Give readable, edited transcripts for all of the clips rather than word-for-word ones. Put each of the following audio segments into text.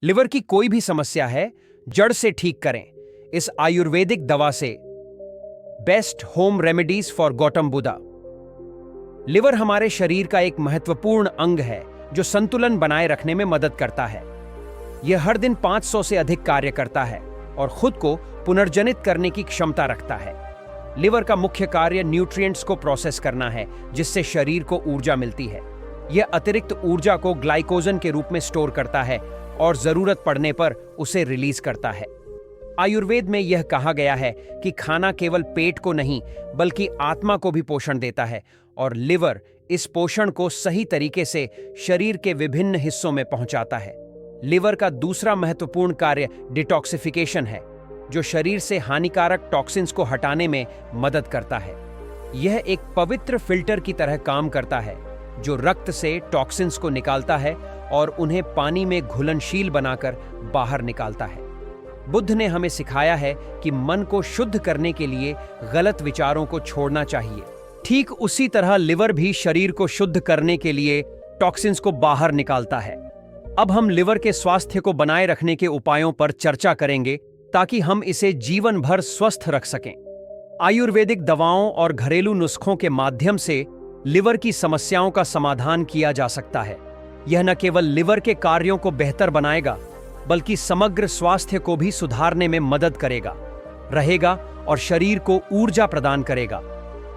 Liver की कोई भी समस्या है, जड़ से ठीक करें इस आयुर्वेदिक दवा से। Best home remedies for Gautam Buddha. Liver हमारे शरीर का एक महत्वपूर्ण अंग है जो संतुलन बनाए रखने में मदद करता है। यह हर दिन 500 से अधिक कार्य करता है और खुद को पुनर्जनित करने की क्षमता रखता है। लिवर का मुख्य कार्य न्यूट्रिएंट्स को प्रोसेस करना है, जिससे शरीर को ऊर्जा मिलती है। यह अतिरिक्त ऊर्जा को ग्लाइकोजन के रूप में स्टोर करता है और जरूरत पड़ने पर उसे रिलीज करता है। आयुर्वेद में यह कहा गया है कि खाना केवल पेट को नहीं बल्कि आत्मा को भी पोषण देता है, और लिवर इस पोषण को सही तरीके से शरीर के विभिन्न हिस्सों में पहुंचाता है। लिवर का दूसरा महत्वपूर्ण कार्य डिटॉक्सिफिकेशन है, जो शरीर से हानिकारक टॉक्सिन्स को हटाने में मदद करता है। यह एक पवित्र फिल्टर की तरह काम करता है, जो रक्त से टॉक्सिन्स को निकालता है और उन्हें पानी में घुलनशील बनाकर बाहर निकालता है। बुद्ध ने हमें सिखाया है कि मन को शुद्ध करने के लिए गलत विचारों को छोड़ना चाहिए। ठीक उसी तरह लिवर भी शरीर को शुद्ध करने के लिए टॉक्सिन्स को बाहर निकालता है। अब हम लिवर के स्वास्थ्य को बनाए रखने के उपायों पर चर्चा करेंगे, ताकि हम इसे जीवन भर स्वस्थ रख सकें। आयुर्वेदिक दवाओं और घरेलू नुस्खों के माध्यम से लिवर की समस्याओं का समाधान किया जा सकता है। यह न केवल लिवर के कार्यों को बेहतर बनाएगा, बल्कि समग्र स्वास्थ्य को भी सुधारने में मदद रहेगा और शरीर को ऊर्जा प्रदान करेगा।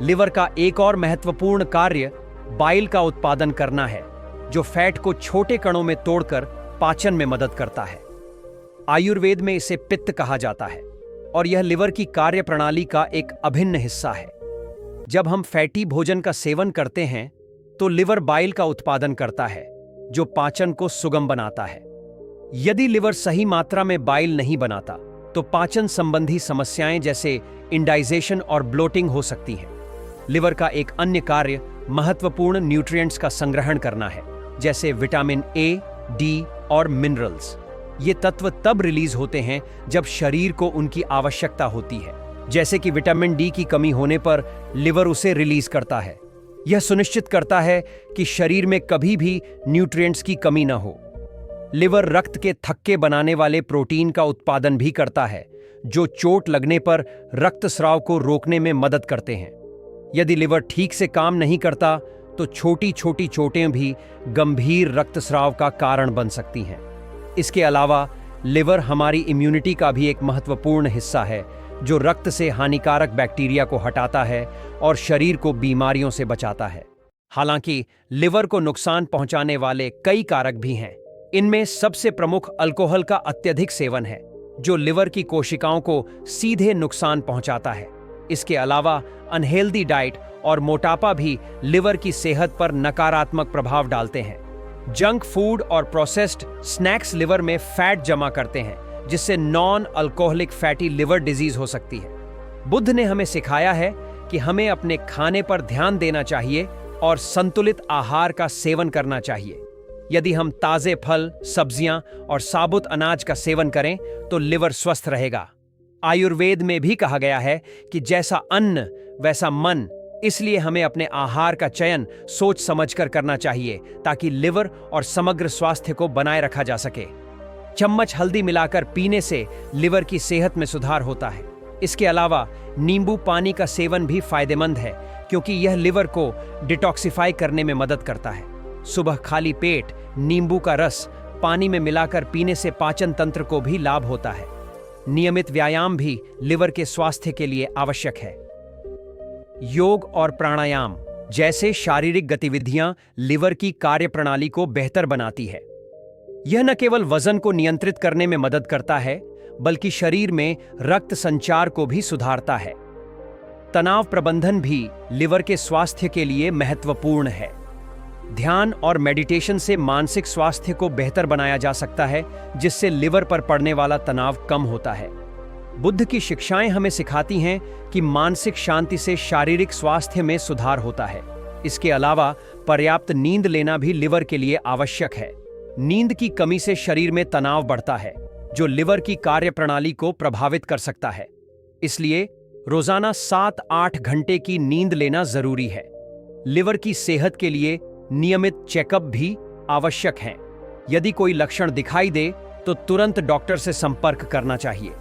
लिवर का एक और महत्वपूर्ण कार्य बाइल का उत्पादन करना है, जो फैट को छोटे कणों में तोड़कर पाचन में मदद करता है। आयुर्वेद में इसे पित्त कहा जाता है और यह लिवर की कार्य प्रणाली का एक अभिन्न हिस्सा है। जब हम फैटी भोजन का सेवन करते हैं तो लिवर बाइल का उत्पादन करता है, जो पाचन को सुगम बनाता है। यदि लिवर सही मात्रा में बाइल नहीं बनाता तो पाचन संबंधी समस्याएं जैसे इंडाइजेशन और ब्लोटिंग हो सकती हैं। लिवर का एक अन्य कार्य महत्वपूर्ण न्यूट्रिएंट्स का संग्रहण करना है, जैसे विटामिन ए, डी और मिनरल्स। ये तत्व तब रिलीज होते हैं जब शरीर को उनकी आवश्यकता होती है, जैसे कि विटामिन डी की कमी होने पर लिवर उसे रिलीज करता है। यह सुनिश्चित करता है कि शरीर में कभी भी न्यूट्रिएंट्स की कमी न हो। लिवर रक्त के थक्के बनाने वाले प्रोटीन का उत्पादन भी करता है, जो चोट लगने पर रक्तस्राव को रोकने में मदद करते हैं। यदि लिवर ठीक से काम नहीं करता तो छोटी छोटी चोटें भी गंभीर रक्तस्राव का कारण बन सकती हैं। इसके अलावा लिवर हमारी इम्यूनिटी का भी एक महत्वपूर्ण हिस्सा है, जो रक्त से हानिकारक बैक्टीरिया को हटाता है और शरीर को बीमारियों से बचाता है। हालांकि लिवर को नुकसान पहुंचाने वाले कई कारक भी हैं। इनमें सबसे प्रमुख अल्कोहल का अत्यधिक सेवन है, जो लिवर की कोशिकाओं को सीधे नुकसान पहुंचाता है। इसके अलावा अनहेल्दी डाइट और मोटापा भी लिवर की सेहत पर नकारात्मक प्रभाव डालते हैं। जंक फूड और प्रोसेस्ड स्नैक्स लिवर में फैट जमा करते हैं, जिससे non alcoholic fatty liver disease हो सकती है। बुद्ध ने हमें सिखाया है कि हमें अपने खाने पर ध्यान देना चाहिए और संतुलित आहार का सेवन करना चाहिए। यदि हम ताजे फल, सब्जियां और साबुत अनाज का सेवन करें तो लिवर स्वस्थ रहेगा। आयुर्वेद में भी कहा गया है कि जैसा अन्न वैसा मन, इसलिए हमें अपने आहार का चयन सोच समझकर करना चाहिए, ताकि लिवर और समग्र स्वास्थ्य को बनाए रखा जा सके। चम्मच हल्दी मिलाकर पीने से लिवर की सेहत में सुधार होता है। इसके अलावा नींबू पानी का सेवन भी फायदेमंद है, क्योंकि यह लिवर को डिटॉक्सिफाई करने में मदद करता है। सुबह खाली पेट नींबू का रस पानी में मिलाकर पीने से पाचन तंत्र को भी लाभ होता है। नियमित व्यायाम भी लिवर के स्वास्थ्य के लिए आवश्यक है। योग और प्राणायाम जैसे शारीरिक गतिविधियां लिवर की कार्यप्रणाली को बेहतर बनाती है। यह न केवल वजन को नियंत्रित करने में मदद करता है, बल्कि शरीर में रक्त संचार को भी सुधारता है। तनाव प्रबंधन भी लिवर के स्वास्थ्य के लिए महत्वपूर्ण है। ध्यान और मेडिटेशन से मानसिक स्वास्थ्य को बेहतर बनाया जा सकता है, जिससे लिवर पर पड़ने वाला तनाव कम होता है। बुद्ध की शिक्षाएं हमें सिखाती हैं कि मानसिक शांति से शारीरिक स्वास्थ्य में सुधार होता है। इसके अलावा पर्याप्त नींद लेना भी लिवर के लिए आवश्यक है। नींद की कमी से शरीर में तनाव बढ़ता है, जो लिवर की कार्यप्रणाली को प्रभावित कर सकता है। इसलिए रोजाना 7-8 घंटे की नींद लेना जरूरी है। लिवर की सेहत के लिए नियमित चेकअप भी आवश्यक हैं। यदि कोई लक्षण दिखाई दे तो तुरंत डॉक्टर से संपर्क करना चाहिए।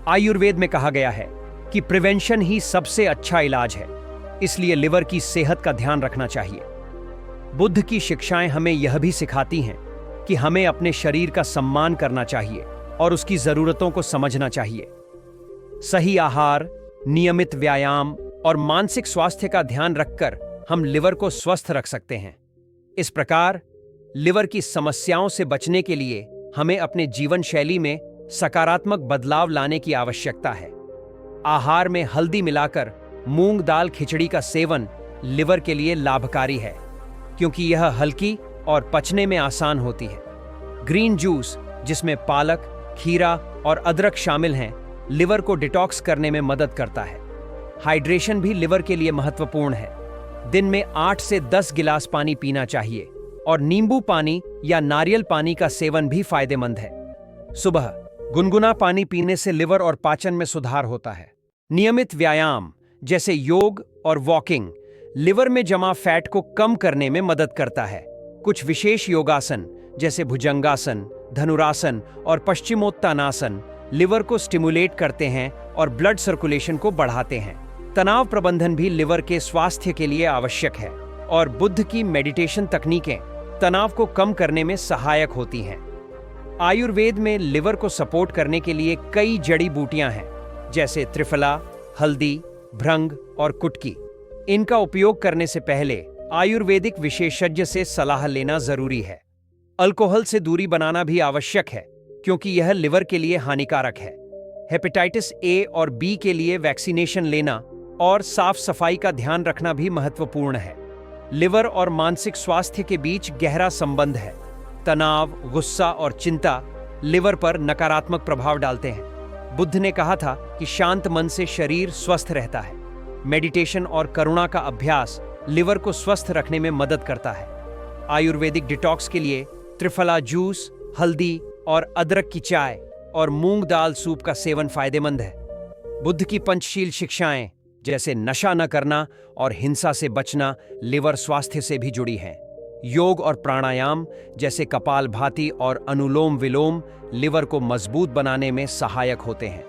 आयुर्वेद में कहा गया है कि प्रिवेंशन ही सबसे अच्छा इलाज है, इसलिए लिवर की सेहत का ध्यान रखना चाहिए। बुद्ध की शिक्षाएं हमें यह भी सिखाती हैं कि हमें अपने शरीर का सम्मान करना चाहिए और उसकी जरूरतों को समझना चाहिए। सही आहार, नियमित व्यायाम और मानसिक स्वास्थ्य का ध्यान रखकर हम लिवर को स्वस्थ रख सकते हैं। इस प्रकार लिवर की समस्याओं से बचने के लिए हमें अपने जीवन शैली में सकारात्मक बदलाव लाने की आवश्यकता है। आहार में हल्दी मिलाकर मूंग दाल खिचड़ी का सेवन लिवर के लिए लाभकारी है, क्योंकि यह हल्की और पचने में आसान होती है। ग्रीन जूस, जिसमें पालक, खीरा और अदरक शामिल हैं, लिवर को डिटॉक्स करने में मदद करता है। हाइड्रेशन भी लिवर के लिए महत्वपूर्ण है। दिन में 8 से 10 गिलास पानी पीना चाहिए और नींबू पानी या नारियल पानी का सेवन भी फायदेमंद है। सुबह गुनगुना पानी पीने से लिवर और पाचन में सुधार होता है। नियमित व्यायाम जैसे योग और वॉकिंग लिवर में जमा फैट को कम करने में मदद करता है। कुछ विशेष योगासन जैसे भुजंगासन, धनुरासन और पश्चिमोत्तानासन लिवर को स्टिमुलेट करते हैं और ब्लड सर्कुलेशन को बढ़ाते हैं। तनाव प्रबंधन भी लिवर के स्वास्थ्य के लिए आवश्यक है और बुद्ध की मेडिटेशन तकनीकें तनाव को कम करने में सहायक होती हैं। आयुर्वेद में लिवर को सपोर्ट करने के लिए कई जड़ी बूटियां हैं, जैसे त्रिफला, हल्दी, भृंग और कुटकी। इनका उपयोग करने से पहले आयुर्वेदिक विशेषज्ञ से सलाह लेना जरूरी है। अल्कोहल से दूरी बनाना भी आवश्यक है, क्योंकि यह लिवर के लिए हानिकारक है। हेपेटाइटिस ए और बी के लिए वैक्सीनेशन लेना और साफ सफाई का ध्यान रखना भी महत्वपूर्ण है। लिवर और मानसिक स्वास्थ्य के बीच गहरा संबंध है। तनाव, गुस्सा और चिंता लिवर पर नकारात्मक प्रभाव डालते हैं। बुद्ध ने कहा था कि शांत मन से शरीर स्वस्थ रहता है। मेडिटेशन और करुणा का अभ्यास लिवर को स्वस्थ रखने में मदद करता है। आयुर्वेदिक डिटॉक्स के लिए त्रिफला जूस, हल्दी और अदरक की चाय और मूंग दाल सूप का सेवन फायदेमंद है। बुद्ध की पंचशील शिक्षाएं जैसे नशा न करना और हिंसा से बचना लिवर स्वास्थ्य से भी जुड़ी हैं। योग और प्राणायाम जैसे कपालभाति और अनुलोम विलोम लिवर को मजबूत बनाने में सहायक होते हैं।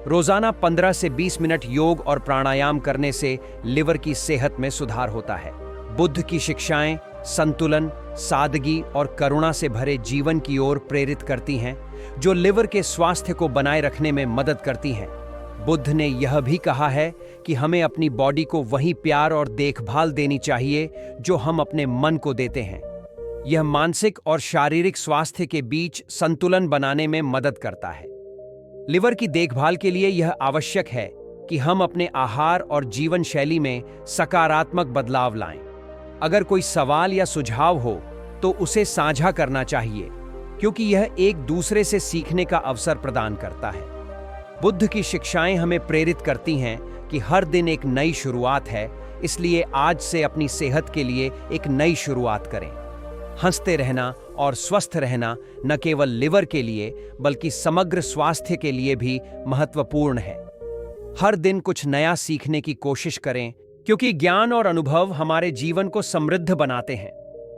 रोजाना 15 से 20 मिनट योग और प्राणायाम करने से लिवर की सेहत में सुधार होता है। बुद्ध की शिक्षाएं संतुलन, सादगी और करुणा से भरे जीवन की ओर प्रेरित करती हैं, जो लिवर के स्वास्थ्य को बनाए रखने में मदद करती हैं। बुद्ध ने यह भी कहा है कि हमें अपनी बॉडी को वही प्यार और देखभाल देनी चाहिए जो हम अपने मन को देते हैं। यह मानसिक और शारीरिक स्वास्थ्य के बीच संतुलन बनाने में मदद करता है। लिवर की देखभाल के लिए यह आवश्यक है कि हम अपने आहार और जीवन शैली में सकारात्मक बदलाव लाएं। अगर कोई सवाल या सुझाव हो तो उसे साझा करना चाहिए, क्योंकि यह एक दूसरे से सीखने का अवसर प्रदान करता है। बुद्ध की शिक्षाएं हमें प्रेरित करती हैं कि हर दिन एक नई शुरुआत है, इसलिए आज से अपनी सेहत के लिए एक नई शुरुआत करें। हंसते रहना और स्वस्थ रहना न केवल लिवर के लिए बल्कि समग्र स्वास्थ्य के लिए भी महत्वपूर्ण है। हर दिन कुछ नया सीखने की कोशिश करें, क्योंकि ज्ञान और अनुभव हमारे जीवन को समृद्ध बनाते हैं।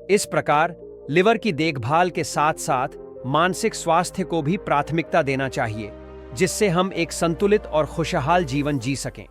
इस प्रकार लिवर की देखभाल के साथ साथ मानसिक स्वास्थ्य को भी प्राथमिकता देना चाहिए, जिससे हम एक संतुलित और खुशहाल जीवन जी सकें।